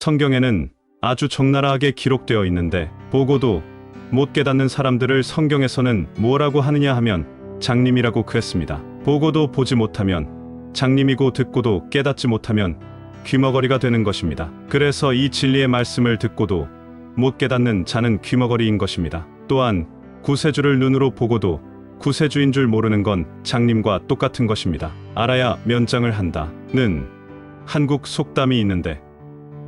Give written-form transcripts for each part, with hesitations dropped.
성경에는 아주 적나라하게 기록되어 있는데 보고도 못 깨닫는 사람들을 성경에서는 뭐라고 하느냐 하면 장님이라고 그랬습니다. 보고도 보지 못하면 장님이고 듣고도 깨닫지 못하면 귀머거리가 되는 것입니다. 그래서 이 진리의 말씀을 듣고도 못 깨닫는 자는 귀머거리인 것입니다. 또한 구세주를 눈으로 보고도 구세주인 줄 모르는 건 장님과 똑같은 것입니다. 알아야 면장을 한다는 한국 속담이 있는데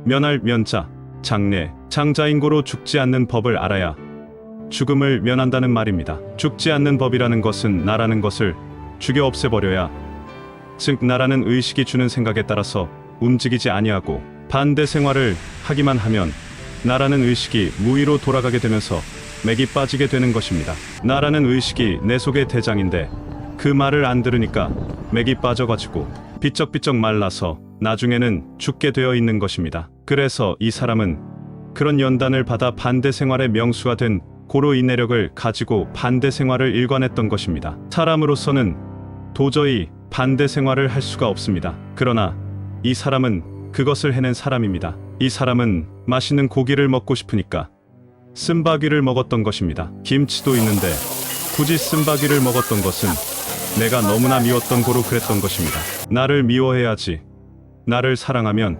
면할 면자, 장례, 장자인고로 죽지 않는 법을 알아야 죽음을 면한다는 말입니다. 죽지 않는 법이라는 것은 나라는 것을 죽여 없애버려야, 즉 나라는 의식이 주는 생각에 따라서 움직이지 아니하고 반대 생활을 하기만 하면 나라는 의식이 무위로 돌아가게 되면서 맥이 빠지게 되는 것입니다. 나라는 의식이 내 속의 대장인데 그 말을 안 들으니까 맥이 빠져가지고 비쩍비쩍 말라서 나중에는 죽게 되어 있는 것입니다. 그래서 이 사람은 그런 연단을 받아 반대 생활의 명수가 된 고로 인내력을 가지고 반대 생활을 일관했던 것입니다. 사람으로서는 도저히 반대 생활을 할 수가 없습니다. 그러나 이 사람은 그것을 해낸 사람입니다. 이 사람은 맛있는 고기를 먹고 싶으니까 쓴바귀를 먹었던 것입니다. 김치도 있는데 굳이 쓴바귀를 먹었던 것은 내가 너무나 미웠던 고로 그랬던 것입니다. 나를 미워해야지. 나를 사랑하면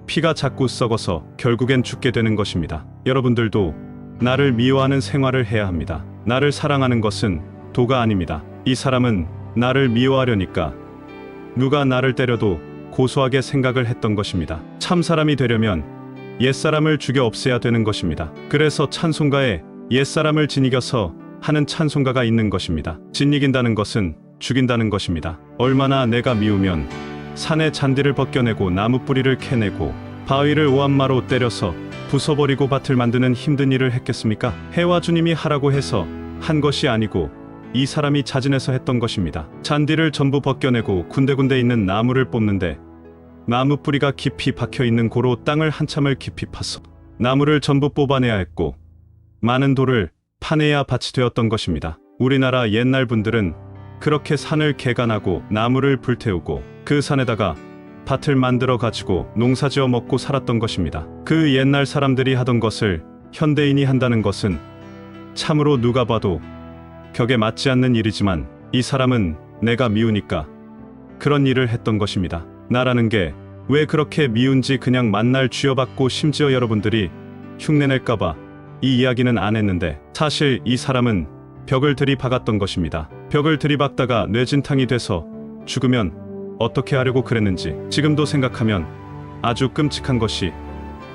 피가 자꾸 썩어서 결국엔 죽게 되는 것입니다. 여러분들도 나를 미워하는 생활을 해야 합니다. 나를 사랑하는 것은 도가 아닙니다. 이 사람은 나를 미워하려니까 누가 나를 때려도 고소하게 생각을 했던 것입니다. 참 사람이 되려면 옛사람을 죽여 없애야 되는 것입니다. 그래서 찬송가에 옛사람을 지니겨서 하는 찬송가가 있는 것입니다. 짓이긴다는 것은 죽인다는 것입니다. 얼마나 내가 미우면 산의 잔디를 벗겨내고 나무 뿌리를 캐내고 바위를 오한마로 때려서 부숴버리고 밭을 만드는 힘든 일을 했겠습니까? 해와 주님이 하라고 해서 한 것이 아니고 이 사람이 자진해서 했던 것입니다. 잔디를 전부 벗겨내고 군데군데 있는 나무를 뽑는데 나무 뿌리가 깊이 박혀있는 고로 땅을 한참을 깊이 파서 나무를 전부 뽑아내야 했고 많은 돌을 파내야 밭이 되었던 것입니다. 우리나라 옛날 분들은 그렇게 산을 개간하고 나무를 불태우고 그 산에다가 밭을 만들어 가지고 농사지어 먹고 살았던 것입니다. 그 옛날 사람들이 하던 것을 현대인이 한다는 것은 참으로 누가 봐도 격에 맞지 않는 일이지만 이 사람은 내가 미우니까 그런 일을 했던 것입니다. 나라는 게 왜 그렇게 미운지 그냥 만날 쥐어받고 심지어 여러분들이 흉내낼까봐 이 이야기는 안 했는데 사실 이 사람은 벽을 들이박았던 것입니다. 벽을 들이박다가 뇌진탕이 돼서 죽으면 어떻게 하려고 그랬는지 지금도 생각하면 아주 끔찍한 것이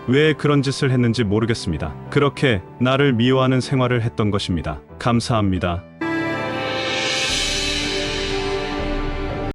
왜 그런 짓을 했는지 모르겠습니다. 그렇게 나를 미워하는 생활을 했던 것입니다. 감사합니다.